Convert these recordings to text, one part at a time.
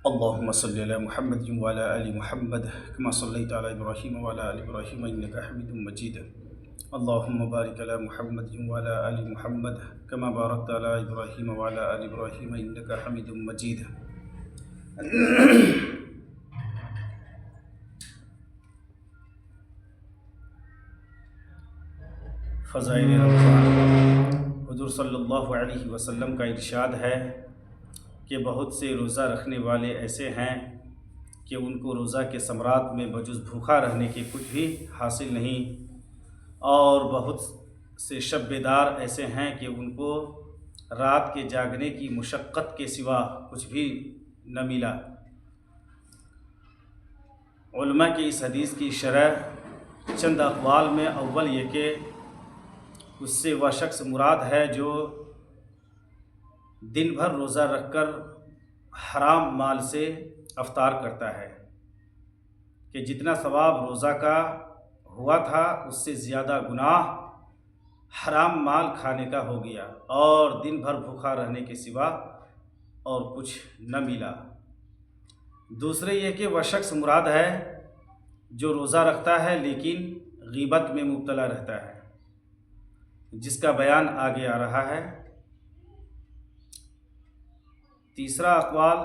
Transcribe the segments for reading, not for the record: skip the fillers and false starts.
اللهم صل على محمد وعلى آل محمد كما صليت على إبراهيم وعلى آل إبراهيم إنك حميد مجيد. اللهم بارك على محمد وعلى آل محمد كما باركت على إبراهيم وعلى آل إبراهيم إنك حميد مجيد. فضائل رمضان. حضور صلی اللہ علیہ وسلم کا ارشاد ہے کہ بہت سے روزہ رکھنے والے ایسے ہیں کہ ان کو روزہ کے ثمرات میں بجز بھوکا رہنے کے کچھ بھی حاصل نہیں، اور بہت سے شب بیدار ایسے ہیں کہ ان کو رات کے جاگنے کی مشقت کے سوا کچھ بھی نہ ملا۔ علماء کی اس حدیث کی شرح چند اقوال میں اول یہ کہ اس سے وہ شخص مراد ہے جو دن بھر روزہ رکھ کر حرام مال سے افطار کرتا ہے، کہ جتنا ثواب روزہ کا ہوا تھا اس سے زیادہ گناہ حرام مال کھانے کا ہو گیا، اور دن بھر بھوکا رہنے کے سوا اور کچھ نہ ملا۔ دوسرے یہ کہ وہ شخص مراد ہے جو روزہ رکھتا ہے لیکن غیبت میں مبتلا رہتا ہے، جس کا بیان آگے آ رہا ہے۔ تیسرا اقوال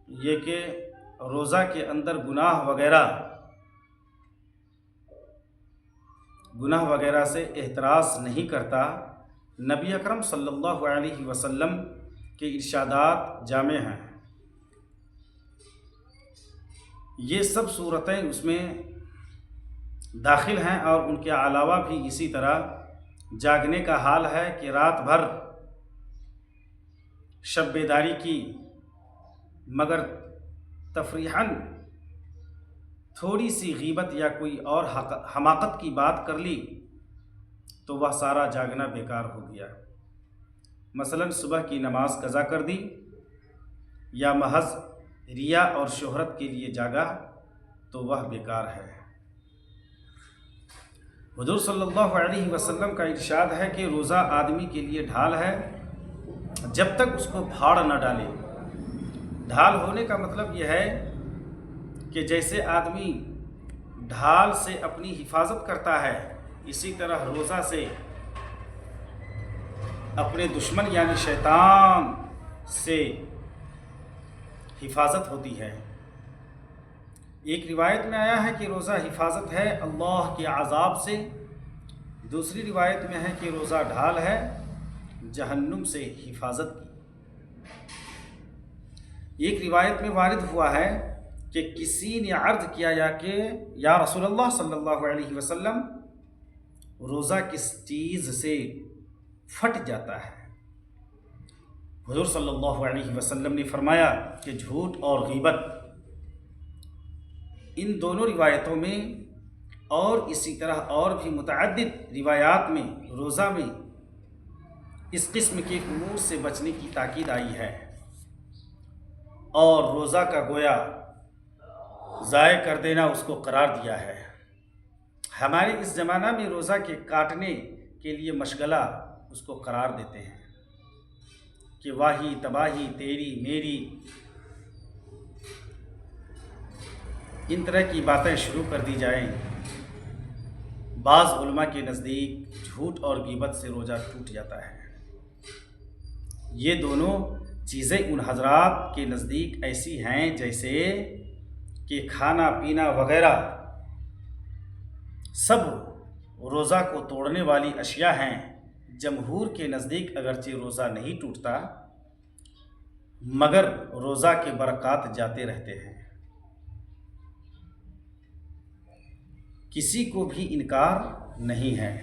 یہ کہ روزہ کے اندر گناہ وغیرہ سے احتراز نہیں کرتا۔ نبی اکرم صلی اللہ علیہ وسلم کے ارشادات جامع ہیں، یہ سب صورتیں اس میں داخل ہیں، اور ان کے علاوہ بھی اسی طرح جاگنے کا حال ہے کہ رات بھر شب بیداری کی مگر تفریحاً تھوڑی سی غیبت یا کوئی اور حماقت کی بات کر لی تو وہ سارا جاگنا بیکار ہو گیا۔ مثلا صبح کی نماز قضا کر دی یا محض ریا اور شہرت کے لیے جاگا تو وہ بیکار ہے۔ حضور صلی اللہ علیہ وسلم کا ارشاد ہے کہ روزہ آدمی کے لیے ڈھال ہے جب تک اس کو پھاڑ نہ ڈالے۔ ڈھال ہونے کا مطلب یہ ہے کہ جیسے آدمی ڈھال سے اپنی حفاظت کرتا ہے، اسی طرح روزہ سے اپنے دشمن یعنی شیطان سے حفاظت ہوتی ہے۔ ایک روایت میں آیا ہے کہ روزہ حفاظت ہے اللہ کے عذاب سے، دوسری روایت میں ہے کہ روزہ ڈھال ہے جہنم سے حفاظت کی۔ ایک روایت میں وارد ہوا ہے کہ کسی نے عرض کیا یا رسول اللہ صلی اللہ علیہ وسلم روزہ کس چیز سے پھٹ جاتا ہے؟ حضور صلی اللہ علیہ وسلم نے فرمایا کہ جھوٹ اور غیبت۔ ان دونوں روایتوں میں اور اسی طرح اور بھی متعدد روایات میں روزہ میں اس قسم کے امور سے بچنے کی تاکید آئی ہے، اور روزہ کا گویا ضائع کر دینا اس کو قرار دیا ہے۔ ہمارے اس زمانہ میں روزہ کے کاٹنے کے لیے مشغلہ اس کو قرار دیتے ہیں کہ واہی تباہی تیری میری، ان طرح کی باتیں شروع کر دی جائیں۔ بعض علماء کے نزدیک جھوٹ اور غیبت سے روزہ ٹوٹ جاتا ہے۔ یہ دونوں چیزیں ان حضرات کے نزدیک ایسی ہیں جیسے کہ کھانا پینا وغیرہ سب روزہ کو توڑنے والی اشیاء ہیں۔ جمہور کے نزدیک اگرچہ روزہ نہیں ٹوٹتا مگر روزہ کے برکات جاتے رہتے ہیں۔ کسی کو بھی انکار نہیں ہے۔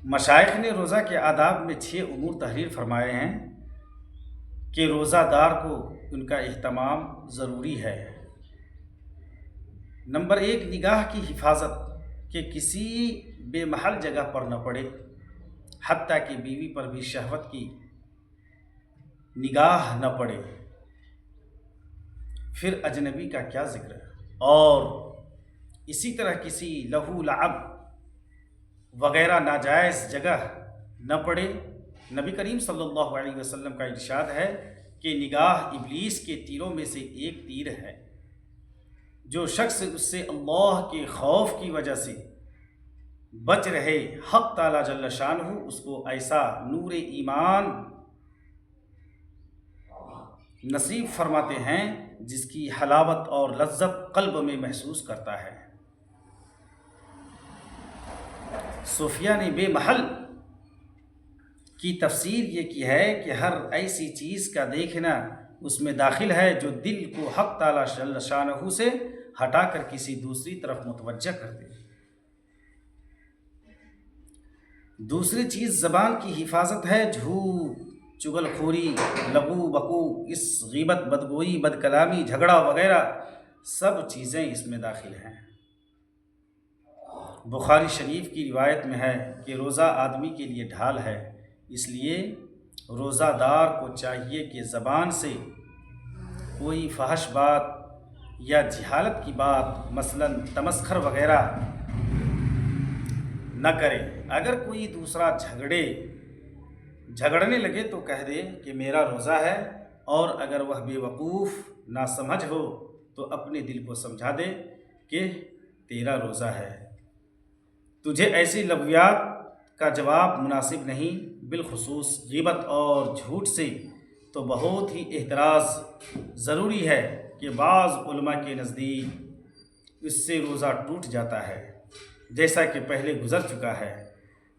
مشائخ نے روزہ کے آداب میں 6 امور تحریر فرمائے ہیں کہ روزہ دار کو ان کا اہتمام ضروری ہے۔ نمبر 1، نگاہ کی حفاظت، کہ کسی بے محل جگہ پر نہ پڑے، حتیٰ کہ بیوی پر بھی شہوت کی نگاہ نہ پڑے، پھر اجنبی کا کیا ذکر ہے۔ اور اسی طرح کسی لہو لعب وغیرہ ناجائز جگہ نہ پڑے، نبی کریم صلی اللہ علیہ وسلم کا ارشاد ہے کہ نگاہ ابلیس کے تیروں میں سے ایک تیر ہے، جو شخص اس سے اللہ کے خوف کی وجہ سے بچ رہے، حق تعالیٰ جل شانہ اس کو ایسا نور ایمان نصیب فرماتے ہیں جس کی حلاوت اور لذت قلب میں محسوس کرتا ہے۔ صوفیہ نے بے محل کی تفسیر یہ کی ہے کہ ہر ایسی چیز کا دیکھنا اس میں داخل ہے جو دل کو حق تعالیٰ جل شانہ سے ہٹا کر کسی دوسری طرف متوجہ کر دے۔ دوسری چیز زبان کی حفاظت ہے، جھوٹ، چغل خوری، لغو بکو، اس غیبت، بدگوئی، بد کلامی، جھگڑا وغیرہ سب چیزیں اس میں داخل ہیں۔ بخاری شریف کی روایت میں ہے کہ روزہ آدمی کے لیے ڈھال ہے، اس لیے روزہ دار کو چاہیے کہ زبان سے کوئی فحش بات یا جہالت کی بات مثلاً تمسخر وغیرہ نہ کرے۔ اگر کوئی دوسرا جھگڑنے لگے تو کہہ دے کہ میرا روزہ ہے، اور اگر وہ بے وقوف ناسمجھ ہو تو اپنے دل کو سمجھا دے کہ تیرا روزہ ہے، تجھے ایسی لغویات کا جواب مناسب نہیں۔ بالخصوص غیبت اور جھوٹ سے تو بہت ہی احتراز ضروری ہے کہ بعض علماء کے نزدیک اس سے روزہ ٹوٹ جاتا ہے، جیسا کہ پہلے گزر چکا ہے۔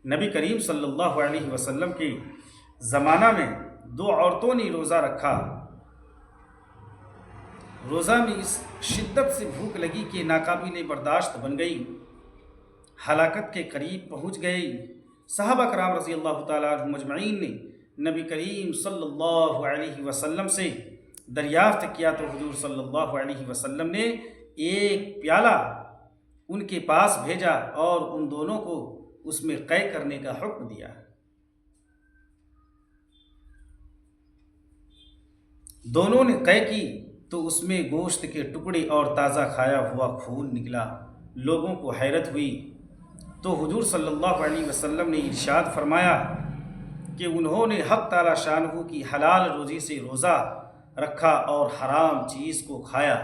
نبی کریم صلی اللہ علیہ وسلم کے زمانہ میں 2 عورتوں نے روزہ رکھا۔ روزہ میں اس شدت سے بھوک لگی کہ ناقابل برداشت بن گئی، ہلاکت کے قریب پہنچ گئی۔ صحابہ کرام رضی اللہ تعالیٰ عنہم مجمعین نے نبی کریم صلی اللہ علیہ وسلم سے دریافت کیا تو حضور صلی اللہ علیہ وسلم نے ایک پیالہ ان کے پاس بھیجا اور ان دونوں کو اس میں قے کرنے کا حکم دیا۔ دونوں نے قے کی تو اس میں گوشت کے ٹکڑے اور تازہ کھایا ہوا خون نکلا۔ لوگوں کو حیرت ہوئی تو حضور صلی اللہ علیہ وسلم نے ارشاد فرمایا کہ انہوں نے حق تعالیٰ شانہ کی حلال روزی سے روزہ رکھا اور حرام چیز کو کھایا،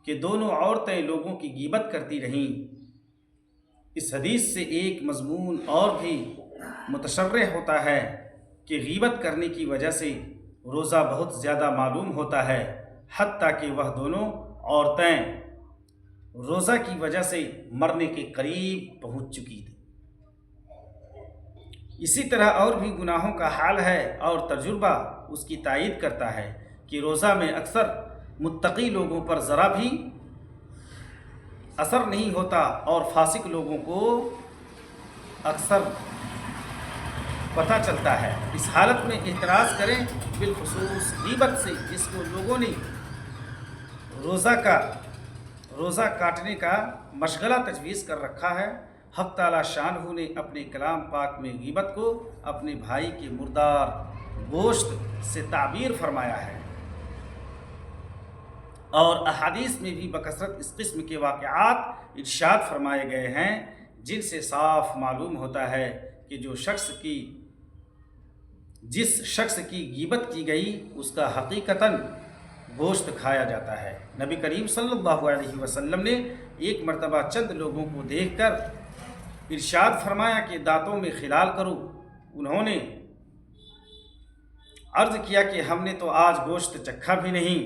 کہ دونوں عورتیں لوگوں کی غیبت کرتی رہیں۔ اس حدیث سے ایک مضمون اور بھی متشرح ہوتا ہے کہ غیبت کرنے کی وجہ سے روزہ بہت زیادہ معلوم ہوتا ہے، حتیٰ کہ وہ دونوں عورتیں روزہ کی وجہ سے مرنے کے قریب پہنچ چکی تھیں۔ اسی طرح اور بھی گناہوں کا حال ہے، اور تجربہ اس کی تائید کرتا ہے کہ روزہ میں اکثر متقی لوگوں پر ذرا بھی اثر نہیں ہوتا، اور فاسق لوگوں کو اکثر پتہ چلتا ہے۔ اس حالت میں احتراز کریں، بالخصوص غیبت سے، جس کو لوگوں نے روزہ کاٹنے کا مشغلہ تجویز کر رکھا ہے۔ حق تعالیٰ شانہ نے اپنے کلام پاک میں غیبت کو اپنے بھائی کے مردار گوشت سے تعبیر فرمایا ہے، اور احادیث میں بھی بکثرت اس قسم کے واقعات ارشاد فرمائے گئے ہیں، جن سے صاف معلوم ہوتا ہے کہ جس شخص کی غیبت کی گئی اس کا حقیقتاً گوشت کھایا جاتا ہے۔ نبی کریم صلی اللہ علیہ وسلم نے ایک مرتبہ چند لوگوں کو دیکھ کر ارشاد فرمایا کہ دانتوں میں خلال کرو۔ انہوں نے عرض کیا کہ ہم نے تو آج گوشت چکھا بھی نہیں۔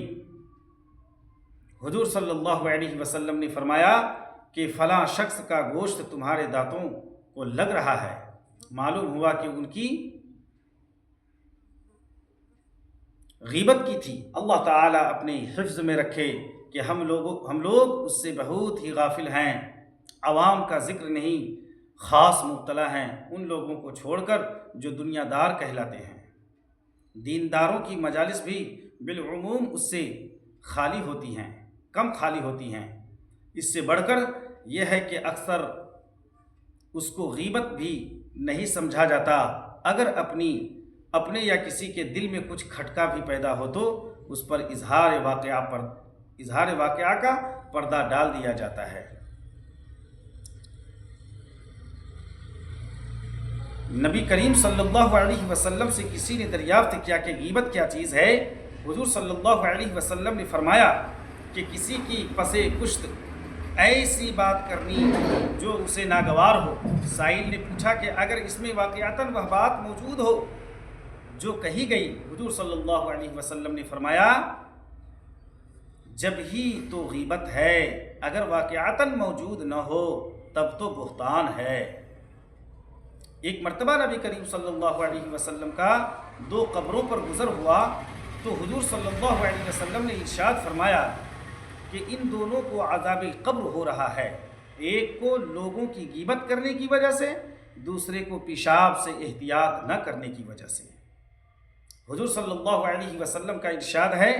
حضور صلی اللہ علیہ وسلم نے فرمایا کہ فلاں شخص کا گوشت تمہارے دانتوں کو لگ رہا ہے۔ معلوم ہوا کہ ان کی غیبت کی تھی۔ اللہ تعالیٰ اپنے حفظ میں رکھے کہ ہم لوگ اس سے بہت ہی غافل ہیں۔ عوام کا ذکر نہیں، خاص مبتلا ہیں ان لوگوں کو چھوڑ کر جو دنیا دار کہلاتے ہیں۔ دینداروں کی مجالس بھی بالعموم اس سے خالی ہوتی ہیں، کم خالی ہوتی ہیں۔ اس سے بڑھ کر یہ ہے کہ اکثر اس کو غیبت بھی نہیں سمجھا جاتا۔ اگر اپنے یا کسی کے دل میں کچھ کھٹکا بھی پیدا ہو تو اس پر اظہار واقعہ کا پردہ ڈال دیا جاتا ہے۔ نبی کریم صلی اللہ علیہ وسلم سے کسی نے دریافت کیا کہ غیبت کیا چیز ہے؟ حضور صلی اللہ علیہ وسلم نے فرمایا کہ کسی کی پس کشت ایسی بات کرنی جو اسے ناگوار ہو۔ سائل نے پوچھا کہ اگر اس میں واقعتاً وہ بات موجود ہو جو کہی گئی؟ حضور صلی اللہ علیہ وسلم نے فرمایا جب ہی تو غیبت ہے، اگر واقعتاً موجود نہ ہو تب تو بہتان ہے۔ ایک مرتبہ نبی کریم صلی اللہ علیہ وسلم کا 2 قبروں پر گزر ہوا تو حضور صلی اللہ علیہ وسلم نے ارشاد فرمایا کہ ان دونوں کو عذاب قبر ہو رہا ہے، ایک کو لوگوں کی غیبت کرنے کی وجہ سے، دوسرے کو پیشاب سے احتیاط نہ کرنے کی وجہ سے۔ حضور صلی اللہ علیہ وسلم کا ارشاد ہے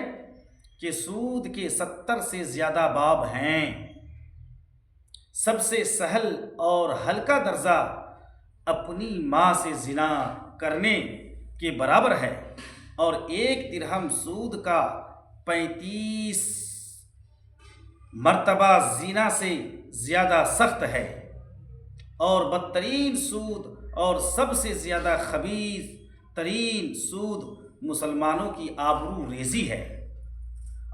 کہ سود کے 70 سے زیادہ باب ہیں، سب سے سہل اور ہلکا درجہ اپنی ماں سے زنا کرنے کے برابر ہے، اور 1 درہم سود کا 35 مرتبہ زنا سے زیادہ سخت ہے، اور بدترین سود اور سب سے زیادہ خبیث ترین سود مسلمانوں کی آبرو ریزی ہے۔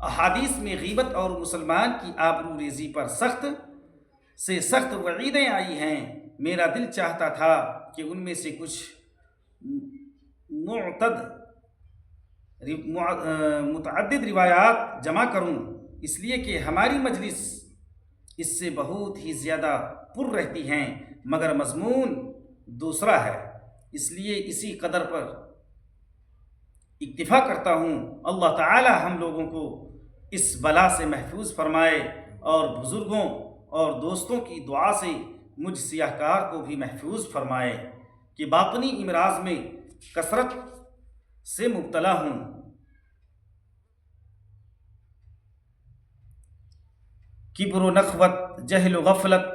احادیث میں غیبت اور مسلمان کی آبرو ریزی پر سخت سے سخت وعیدیں آئی ہیں۔ میرا دل چاہتا تھا کہ ان میں سے کچھ متعدد روایات جمع کروں، اس لیے کہ ہماری مجلس اس سے بہت ہی زیادہ پر رہتی ہیں، مگر مضمون دوسرا ہے، اس لیے اسی قدر پر اکتفا کرتا ہوں۔ اللہ تعالی ہم لوگوں کو اس بلا سے محفوظ فرمائے، اور بزرگوں اور دوستوں کی دعا سے مجھ سیاہ کار کو بھی محفوظ فرمائے کہ باطنی امراض میں کثرت سے مبتلا ہوں۔ کبر و نخوت، جہل و غفلت،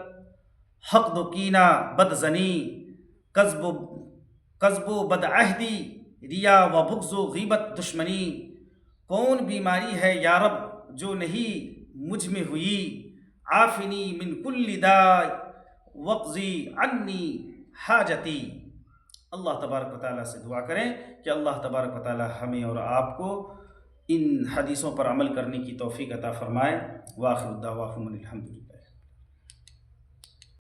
حقد و کینہ، بد زنی، کذب و بدعہدی، ریا و بغض و غیبت، دشمنی، کون بیماری ہے یا رب جو نہیں مجھ میں ہوئی؟ عافنی من کل داء واقضی عنی حاجتی۔ اللہ تبارک و تعالیٰ سے دعا کریں کہ اللہ تبارک و تعالیٰ ہمیں اور آپ کو ان حدیثوں پر عمل کرنے کی توفیق عطا فرمائے۔ وآخر دعواہم الحمدللہ۔